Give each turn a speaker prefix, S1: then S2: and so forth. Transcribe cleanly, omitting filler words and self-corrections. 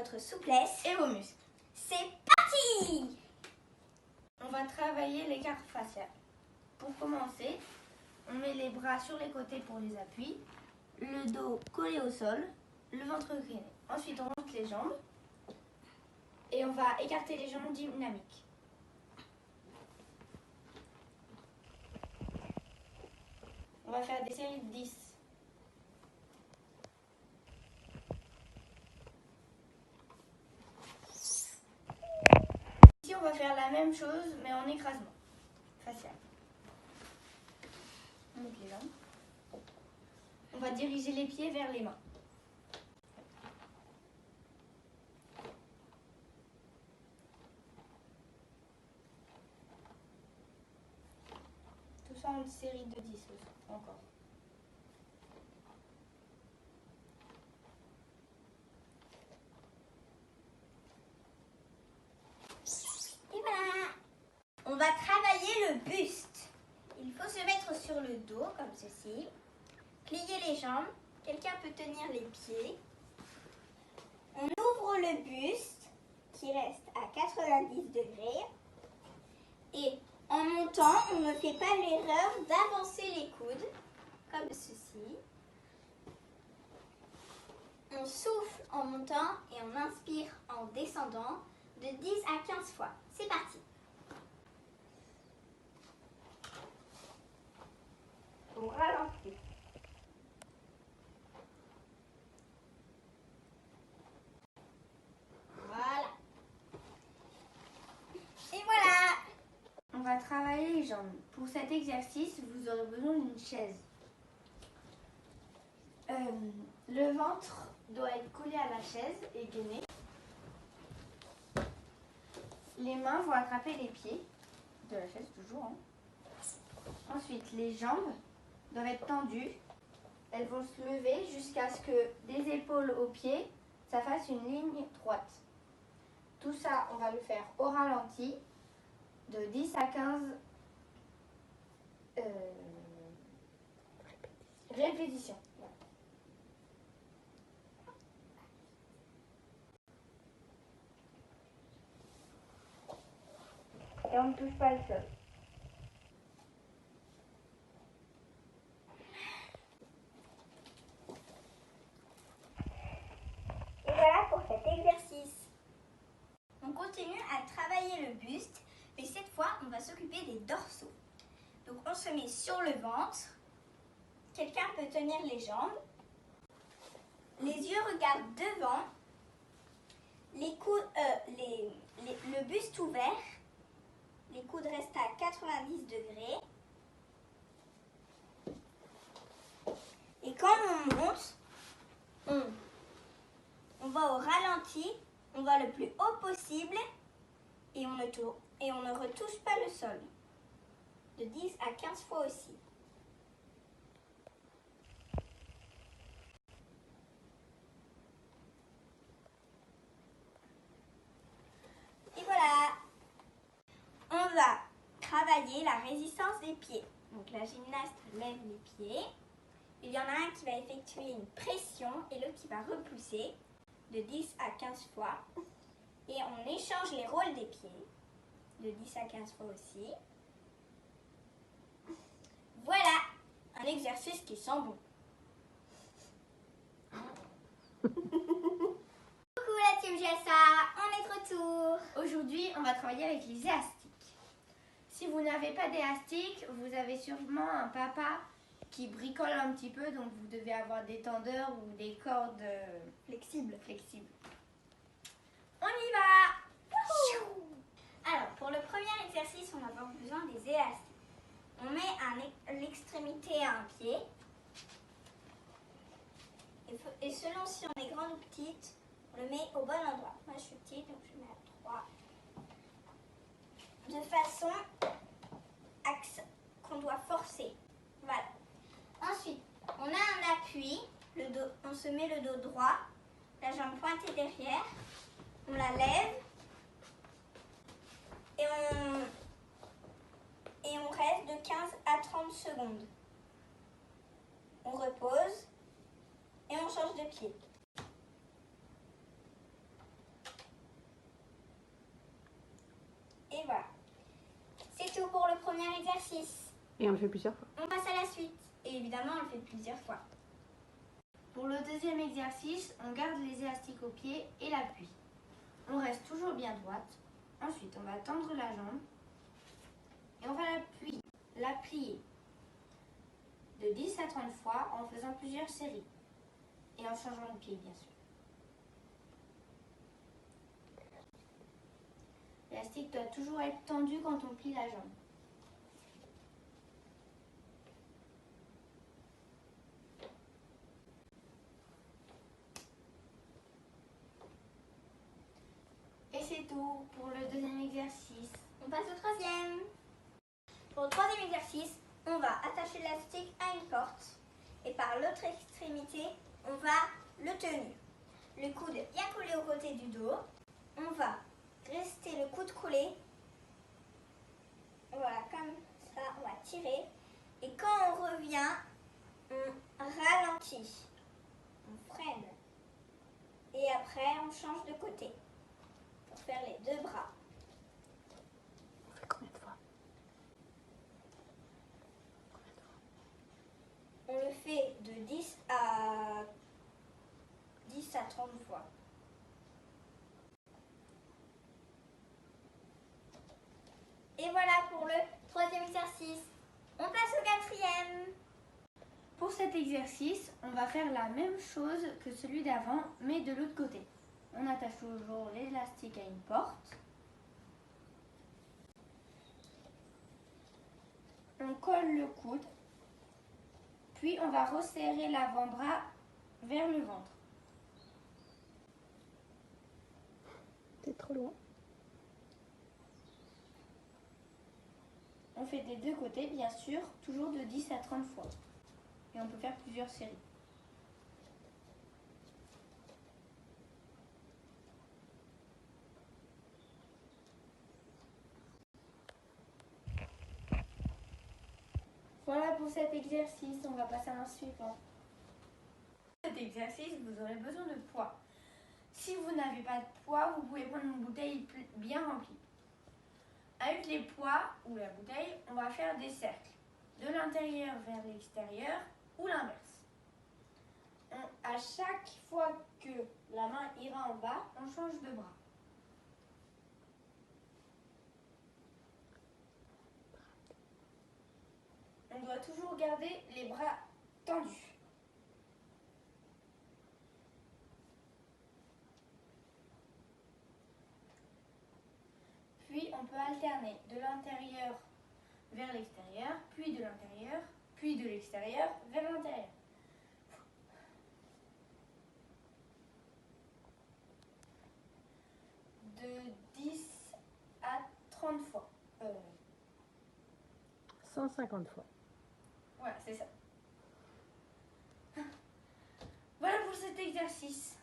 S1: votre souplesse
S2: et vos muscles.
S1: C'est parti!
S2: On va travailler l'écart facial. Pour commencer, on met les bras sur les côtés pour les appuis, le dos collé au sol, le ventre incliné. Ensuite, on monte les jambes et on va écarter les jambes dynamiques. On va faire des séries de 10. Ici, on va faire la même chose, mais en écrasement facial. On monte les jambes. On va diriger les pieds vers les mains. Tout ça en série de 10 encore.
S1: Et voilà! On va travailler le buste. Il faut se mettre sur le dos comme ceci. Plier les jambes. Quelqu'un peut tenir les pieds. On ouvre le buste qui reste à 90 degrés. Et en montant, on ne fait pas l'erreur d'avancer les coudes comme ceci. On souffle en montant et on inspire en descendant de 10 à 15 fois. C'est parti. On ralentit. Voilà. Et voilà.
S2: On va travailler les jambes. Pour cet exercice, vous aurez besoin d'une chaise. Le ventre doit être collé à la chaise et gainé. Les mains vont attraper les pieds de la chaise, toujours. Ensuite, les jambes doivent être tendues. Elles vont se lever jusqu'à ce que des épaules aux pieds, ça fasse une ligne droite. Tout ça, on va le faire au ralenti, de 10 à 15 répétitions. Et on ne touche pas le sol.
S1: Et voilà pour cet exercice. On continue à travailler le buste, mais cette fois, on va s'occuper des dorsaux. Donc, on se met sur le ventre. Quelqu'un peut tenir les jambes. Les yeux regardent devant. Le buste ouvert. Les coudes restent à 90 degrés. Et quand on monte, on va au ralenti, on va le plus haut possible et on ne retouche pas le sol. De 10 à 15 fois aussi. Et voilà. On va travailler la résistance des pieds. Donc la gymnaste lève les pieds. Il y en a un qui va effectuer une pression et l'autre qui va repousser de 10 à 15 fois. Et on échange les rôles des pieds de 10 à 15 fois aussi. Voilà, un exercice qui sent bon. Coucou la team GSA, on est de retour.
S2: Aujourd'hui, on va travailler avec les élastiques. Si vous n'avez pas d'élastique, vous avez sûrement un papa qui bricole un petit peu, donc vous devez avoir des tendeurs ou des cordes flexibles. On y va!
S1: Alors, pour le premier exercice, on va avoir besoin des élastiques. On met l'extrémité à un pied. Et selon si on est grande ou petite, on le met au bon endroit. Moi, je suis petite, donc je mets à 3. De façon qu'on doit forcer. Voilà. Ensuite, on a un appui. On se met le dos droit, la jambe pointée derrière. On la lève. Et on reste de 15 à 30 secondes. On repose et on change de pied. premier exercice.
S3: Et on le fait plusieurs fois.
S1: On passe à la suite. Et évidemment, on le fait plusieurs fois.
S2: Pour le deuxième exercice, on garde les élastiques au pied et l'appuie. On reste toujours bien droite. Ensuite, on va tendre la jambe et on va la plier de 10 à 30 fois en faisant plusieurs séries et en changeant de pied, bien sûr. L'élastique doit toujours être tendu quand on plie la jambe. Et c'est tout pour le deuxième exercice.
S1: On passe au troisième. Pour le troisième exercice, on va attacher l'élastique à une porte et par l'autre extrémité, on va le tenir. Le coude bien collé au côté du dos. On va rester le coude collé. Voilà, comme ça, on va tirer. Et quand on revient, on ralentit. On freine. Et après, on change de côté pour faire les deux bras.
S3: On fait combien de fois?
S1: On le fait de 10 à 30 fois. Et voilà pour le troisième exercice. On passe au quatrième.
S2: Pour cet exercice, on va faire la même chose que celui d'avant, mais de l'autre côté. On attache toujours l'élastique à une porte. On colle le coude. Puis on va resserrer l'avant-bras vers le ventre.
S3: C'est trop loin.
S2: On fait des deux côtés, bien sûr, toujours de 10 à 30 fois. Et on peut faire plusieurs séries. Voilà pour cet exercice, on va passer à un suivant. Pour cet exercice, vous aurez besoin de poids. Si vous n'avez pas de poids, vous pouvez prendre une bouteille bien remplie. Avec les poids ou la bouteille, on va faire des cercles, de l'intérieur vers l'extérieur ou l'inverse. À chaque fois que la main ira en bas, on change de bras. On doit toujours garder les bras tendus. Puis on peut alterner de l'intérieur vers l'extérieur, puis de l'intérieur, puis de l'extérieur vers l'intérieur. De 10 à 30 fois.
S3: 150 fois.
S2: Voilà, c'est ça. Voilà pour cet exercice.